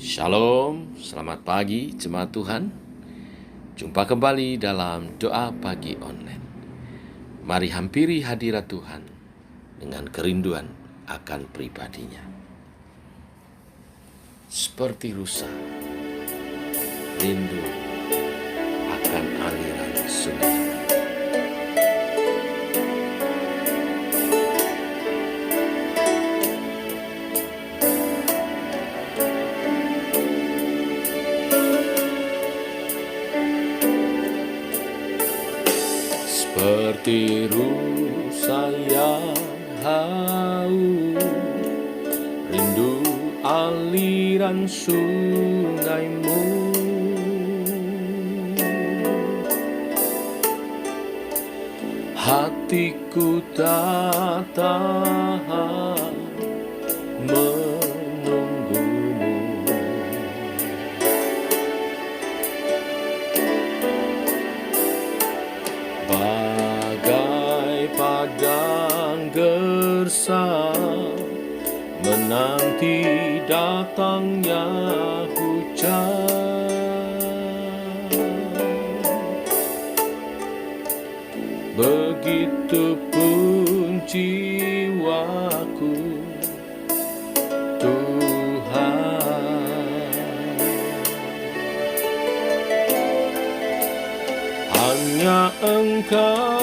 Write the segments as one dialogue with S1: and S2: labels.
S1: Shalom, selamat pagi jemaat Tuhan. Jumpa kembali dalam doa pagi online. Mari hampiri hadirat Tuhan dengan kerinduan akan pribadinya. Seperti rusa, rindu akan aliran sungai. Seperti rusa yang haus, rindu aliran sungaimu. Hatiku tak tahan menunggumu. Bagai padang gersang menanti datangnya hujan, begitupun jiwaku, Tuhan. Hanya Engkau,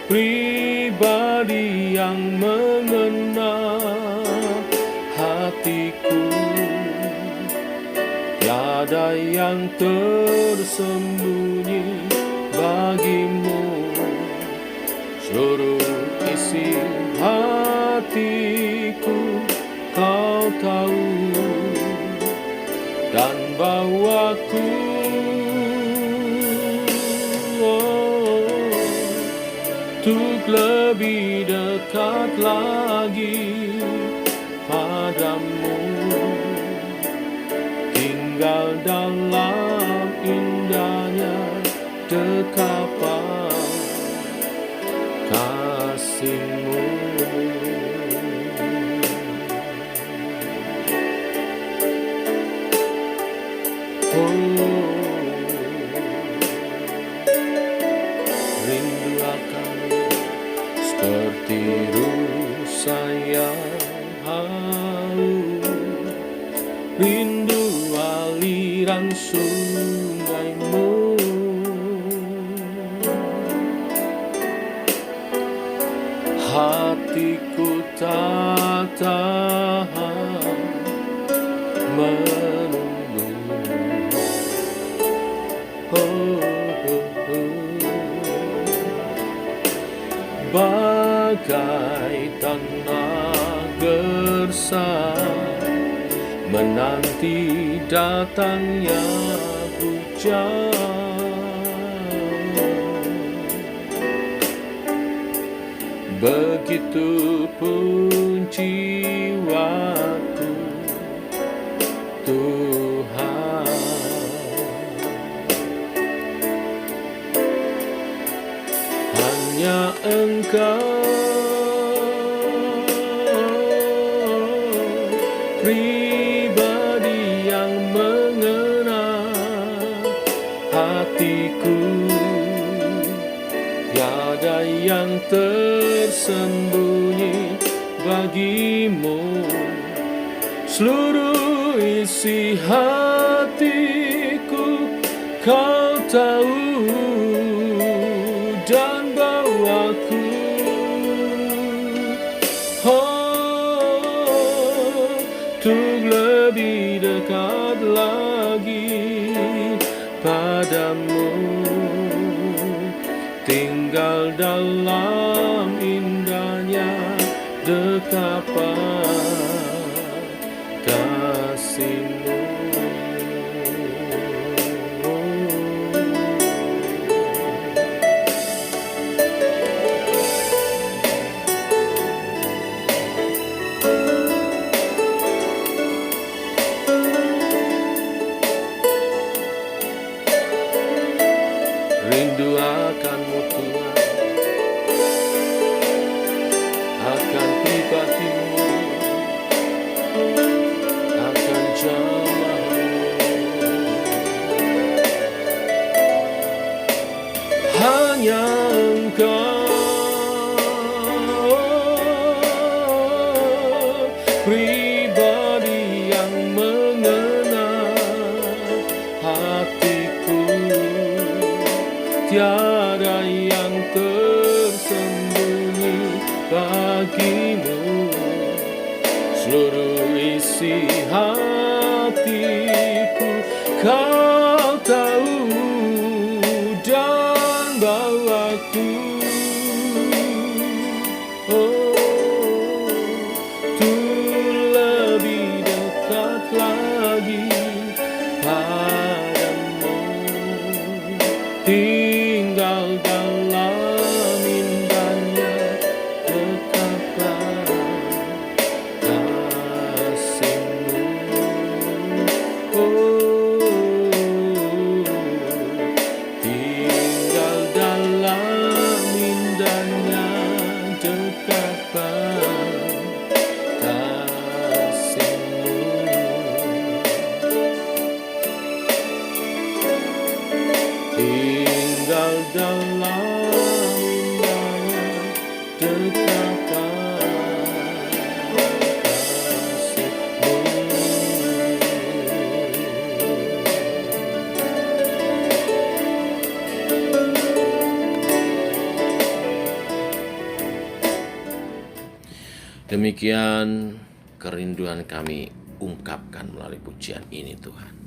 S1: pribadi yang mengenal hatiku. Tiada yang tersembunyi bagimu, seluruh isi hatiku Kau tahu. Dan bawaku untuk lebih dekat lagi padamu, tinggal dalam indahnya dekapan kasih-Mu. Rindu akan-Mu seperti rusa yang haus, rindu aliran sungai-Mu. Hatiku tak tahan menunggu-Mu. Bagai tanah gersang menanti datangnya hujan, begitupun jiwaku, Tuhan. Hanya Engkau, pribadi yang mengenal hatiku. Tiada yang tersembunyi bagimu, seluruh isi hatiku Kau tahu. Dan bawaku untuk lebih dekat lagi padamu, tinggal dalam indahnya dekapan kasih-Mu. Rindu akan-Mu Tuhan, akan pribadi-Mu. pribadi yang mengenal hatiku. Tiada yang tersembunyi bagimu, seluruh isi hatiku kau tahu dan bawaku. Lebih dekat lagi padamu, tinggal dalam indahnya dekatlah kasih-Mu. Tinggal dalam indahnya dekatlah tinggal dalam indahnya dekatlah kasih-Mu. Demikian kerinduan kami ungkapkan melalui pujian ini, Tuhan.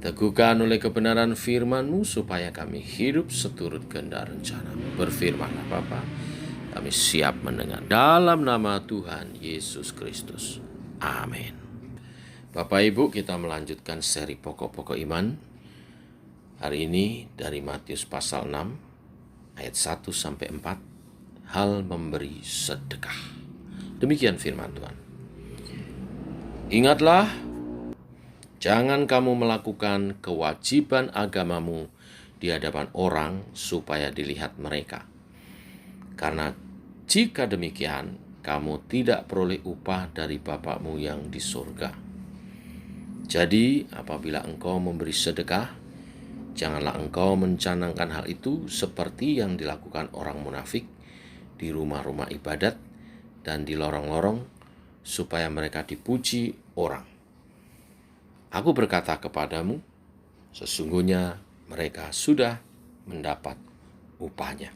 S1: Teguhkan oleh kebenaran firman-Mu supaya kami hidup seturut kehendak rencana-Mu. Berfirmanlah Bapa, kami siap mendengar. Dalam nama Tuhan Yesus Kristus. Amin. Bapak Ibu, kita melanjutkan seri pokok-pokok iman. Hari ini dari Matius pasal 6 ayat 1-4. Hal memberi sedekah. Demikian firman Tuhan. Ingatlah, jangan kamu melakukan kewajiban agamamu di hadapan orang supaya dilihat mereka. Karena jika demikian, kamu tidak peroleh upah dari Bapa-Mu yang di surga. Jadi, apabila engkau memberi sedekah, janganlah engkau mencanangkan hal itu seperti yang dilakukan orang munafik di rumah-rumah ibadat dan di lorong-lorong, supaya mereka dipuji orang. Aku berkata kepadamu, sesungguhnya mereka sudah mendapat upahnya.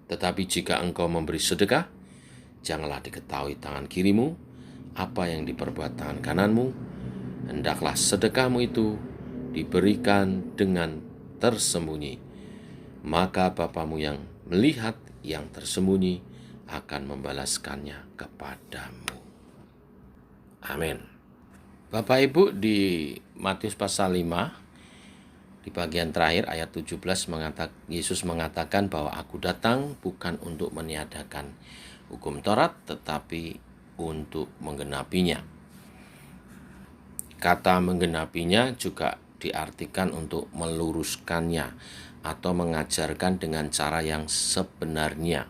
S1: Tetapi jika engkau memberi sedekah, janganlah diketahui tangan kirimu apa yang diperbuat tangan kananmu. Hendaklah sedekahmu itu diberikan dengan tersembunyi. Maka Bapa-Mu yang melihat yang tersembunyi akan membalaskannya kepadamu. Amin. Bapak Ibu, di Matius pasal 5 di bagian terakhir ayat 17 Yesus mengatakan bahwa aku datang bukan untuk meniadakan hukum Taurat tetapi untuk menggenapinya. Kata menggenapinya juga diartikan untuk meluruskannya atau mengajarkan dengan cara yang sebenarnya.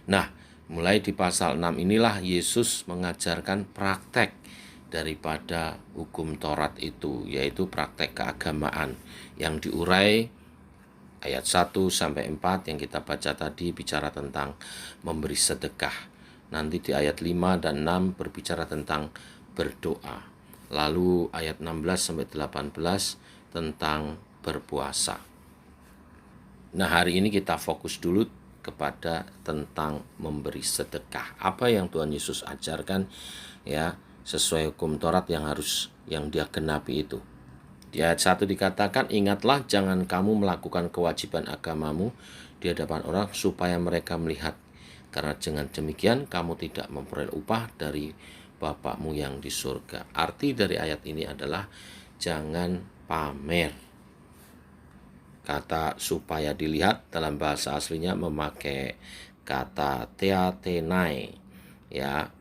S1: Nah, mulai di pasal 6 inilah Yesus mengajarkan praktek daripada hukum Taurat itu, yaitu praktek keagamaan yang diurai ayat 1-4 yang kita baca tadi bicara tentang memberi sedekah. Nanti di ayat 5 dan 6 berbicara tentang berdoa. Lalu ayat 16-18 tentang berpuasa. Nah, hari ini kita fokus dulu kepada tentang memberi sedekah. Apa yang Tuhan Yesus ajarkan ya, sesuai hukum Taurat yang dia genapi itu. Di ayat 1 dikatakan, ingatlah jangan kamu melakukan kewajiban agamamu di hadapan orang supaya mereka melihat. Karena dengan demikian kamu tidak memperoleh upah dari Bapa-Mu yang di surga. Arti dari ayat ini adalah jangan pamer. Kata supaya dilihat dalam bahasa aslinya memakai kata theatenai ya,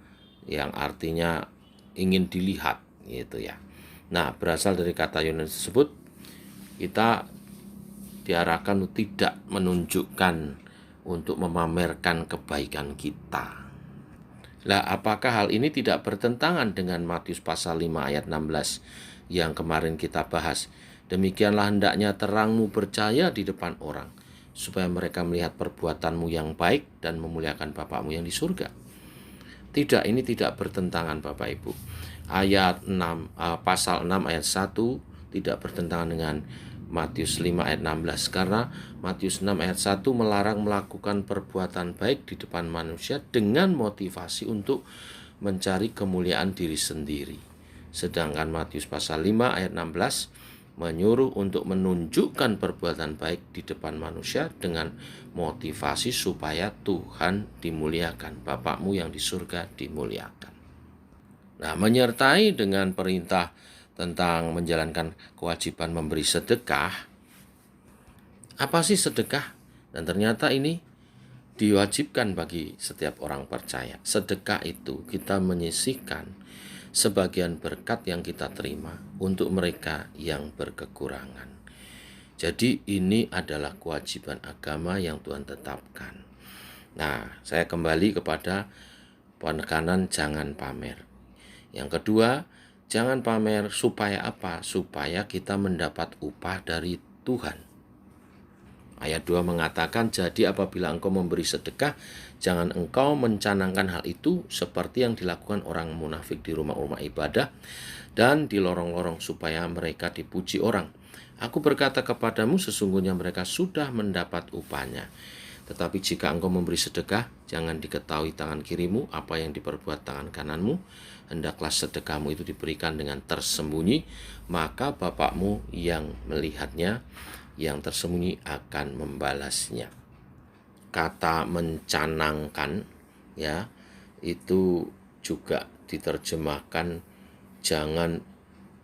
S1: yang artinya ingin dilihat gitu ya. Nah, berasal dari kata Yunani tersebut, kita diarahkan tidak menunjukkan untuk memamerkan kebaikan kita. Lah, apakah hal ini tidak bertentangan dengan Matius pasal 5 ayat 16 yang kemarin kita bahas? Demikianlah hendaknya terangmu bercahaya di depan orang, supaya mereka melihat perbuatanmu yang baik dan memuliakan Bapa-Mu yang di surga. Tidak, ini tidak bertentangan Bapak Ibu. Pasal 6 ayat 1 tidak bertentangan dengan Matius 5 ayat 16, karena Matius 6 ayat 1 melarang melakukan perbuatan baik di depan manusia dengan motivasi untuk mencari kemuliaan diri sendiri. Sedangkan Matius pasal 5 ayat 16 menyuruh untuk menunjukkan perbuatan baik di depan manusia dengan motivasi supaya Tuhan dimuliakan, Bapakmu yang di surga dimuliakan. Nah, menyertai dengan perintah tentang menjalankan kewajiban memberi sedekah. Apa sih sedekah? Dan ternyata ini diwajibkan bagi setiap orang percaya. Sedekah itu kita menyisihkan sebagian berkat yang kita terima untuk mereka yang berkekurangan. Jadi ini adalah kewajiban agama yang Tuhan tetapkan. Nah, saya kembali kepada penekanan jangan pamer. Yang kedua, jangan pamer supaya apa? Supaya kita mendapat upah dari Tuhan. Ayat 2 mengatakan, jadi apabila engkau memberi sedekah, jangan engkau mencanangkan hal itu seperti yang dilakukan orang munafik di rumah-rumah ibadah dan di lorong-lorong supaya mereka dipuji orang. Aku berkata kepadamu, sesungguhnya mereka sudah mendapat upahnya. Tetapi jika engkau memberi sedekah, jangan diketahui tangan kirimu apa yang diperbuat tangan kananmu. Hendaklah sedekahmu itu diberikan dengan tersembunyi, maka Bapakmu yang melihatnya, yang tersembunyi akan membalasnya. Kata mencanangkan, ya, itu juga diterjemahkan jangan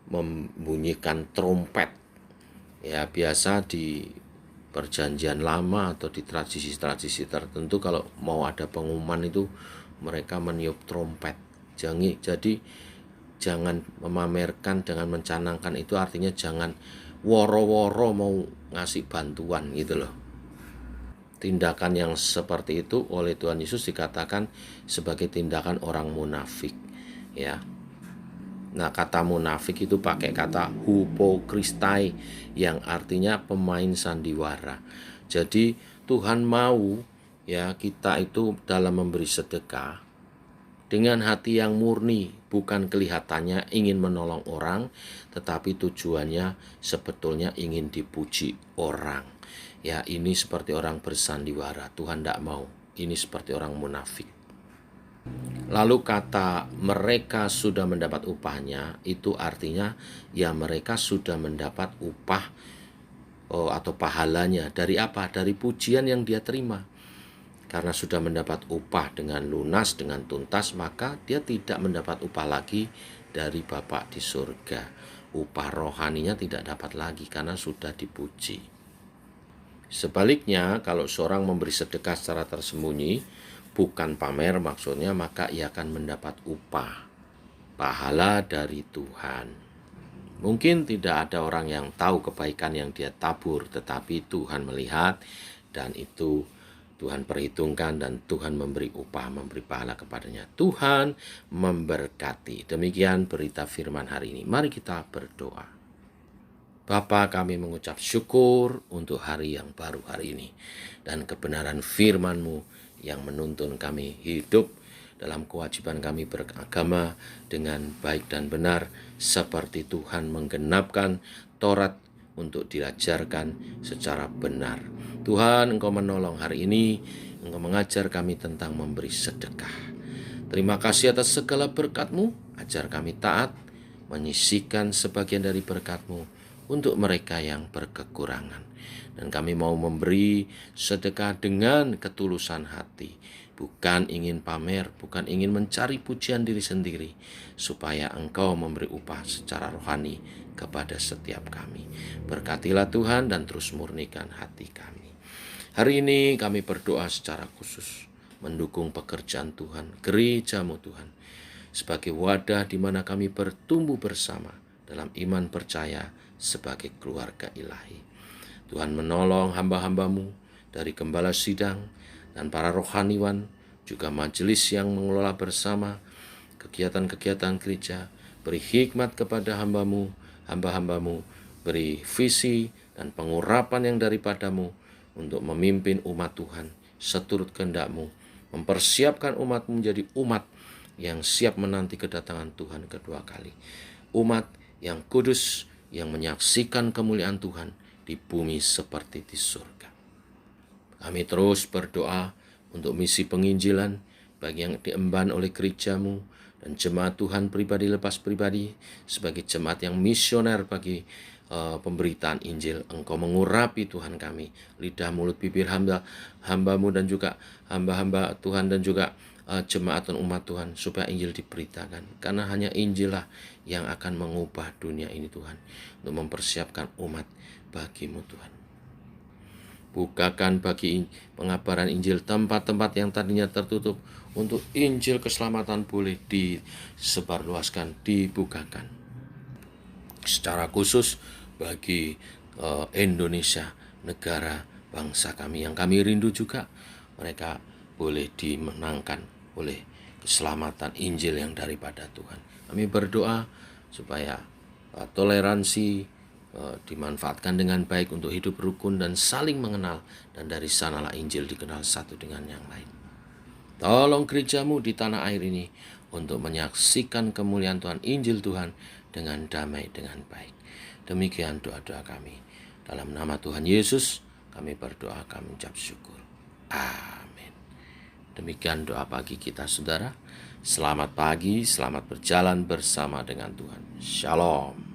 S1: membunyikan trompet. Ya, biasa di perjanjian lama atau di tradisi-tradisi tertentu kalau mau ada pengumuman itu mereka meniup trompet. Jadi jangan memamerkan dengan mencanangkan, itu artinya jangan woro-woro mau ngasih bantuan gitu loh. Tindakan yang seperti itu oleh Tuhan Yesus dikatakan sebagai tindakan orang munafik, ya. Nah, kata munafik itu pakai kata hupokristai yang artinya pemain sandiwara. Jadi Tuhan mau, ya, kita itu dalam memberi sedekah dengan hati yang murni, bukan kelihatannya ingin menolong orang, tetapi tujuannya sebetulnya ingin dipuji orang. Ya, ini seperti orang bersandiwara. Tuhan tidak mau. Ini seperti orang munafik. Lalu kata mereka sudah mendapat upahnya, itu artinya ya mereka sudah mendapat upah atau pahalanya. Dari apa? Dari pujian yang dia terima. Karena sudah mendapat upah dengan lunas, dengan tuntas, maka dia tidak mendapat upah lagi dari Bapa di surga. Upah rohaninya tidak dapat lagi karena sudah dipuji. Sebaliknya, kalau seorang memberi sedekah secara tersembunyi, bukan pamer maksudnya, maka ia akan mendapat upah, pahala dari Tuhan. Mungkin tidak ada orang yang tahu kebaikan yang dia tabur, tetapi Tuhan melihat dan itu Tuhan perhitungkan dan Tuhan memberi upah, memberi pahala kepadanya. Tuhan memberkati. Demikian berita firman hari ini. Mari kita berdoa. Bapa, kami mengucap syukur untuk hari yang baru hari ini dan kebenaran firman-Mu yang menuntun kami hidup dalam kewajiban kami beragama dengan baik dan benar, seperti Tuhan menggenapkan Taurat untuk diajarkan secara benar. Tuhan, Engkau menolong hari ini, Engkau mengajar kami tentang memberi sedekah. Terima kasih atas segala berkat-Mu, ajar kami taat, menyisihkan sebagian dari berkat-Mu untuk mereka yang berkekurangan. Dan kami mau memberi sedekah dengan ketulusan hati, bukan ingin pamer, bukan ingin mencari pujian diri sendiri, supaya Engkau memberi upah secara rohani kepada setiap kami. Berkatilah Tuhan dan terus murnikan hati kami. Hari ini kami berdoa secara khusus mendukung pekerjaan Tuhan, gereja-Mu Tuhan, sebagai wadah di mana kami bertumbuh bersama dalam iman percaya sebagai keluarga ilahi. Tuhan menolong hamba-hamba-Mu dari gembala sidang dan para rohaniwan, juga majelis yang mengelola bersama kegiatan-kegiatan gereja. Beri hikmat kepada hamba-Mu, beri visi dan pengurapan yang daripada-Mu untuk memimpin umat Tuhan seturut kehendak-Mu, mempersiapkan umat-Mu menjadi umat yang siap menanti kedatangan Tuhan kedua kali. Umat yang kudus yang menyaksikan kemuliaan Tuhan di bumi seperti di surga. Kami terus berdoa untuk misi penginjilan bagi yang diemban oleh gerejamu dan jemaat Tuhan pribadi lepas pribadi sebagai jemaat yang misioner bagi pemberitaan Injil. Engkau mengurapi Tuhan kami, lidah mulut bibir hambamu dan juga hamba-hamba Tuhan dan juga jemaat dan umat Tuhan supaya Injil diberitakan. Karena hanya Injil lah yang akan mengubah dunia ini Tuhan, untuk mempersiapkan umat bagimu Tuhan. Bukakan bagi pengabaran Injil tempat-tempat yang tadinya tertutup, untuk Injil keselamatan boleh disebarluaskan, dibukakan. Secara khusus bagi Indonesia, negara bangsa kami yang kami rindu juga, mereka boleh dimenangkan oleh keselamatan Injil yang daripada Tuhan. Kami berdoa supaya toleransi dimanfaatkan dengan baik untuk hidup rukun dan saling mengenal, dan dari sanalah Injil dikenal satu dengan yang lain. Tolong gerejamu di tanah air ini untuk menyaksikan kemuliaan Tuhan, Injil Tuhan dengan damai, dengan baik. Demikian doa-doa kami. Dalam nama Tuhan Yesus kami berdoa, kami ucap syukur. Amin. Demikian doa pagi kita saudara. Selamat pagi, selamat berjalan bersama dengan Tuhan. Shalom.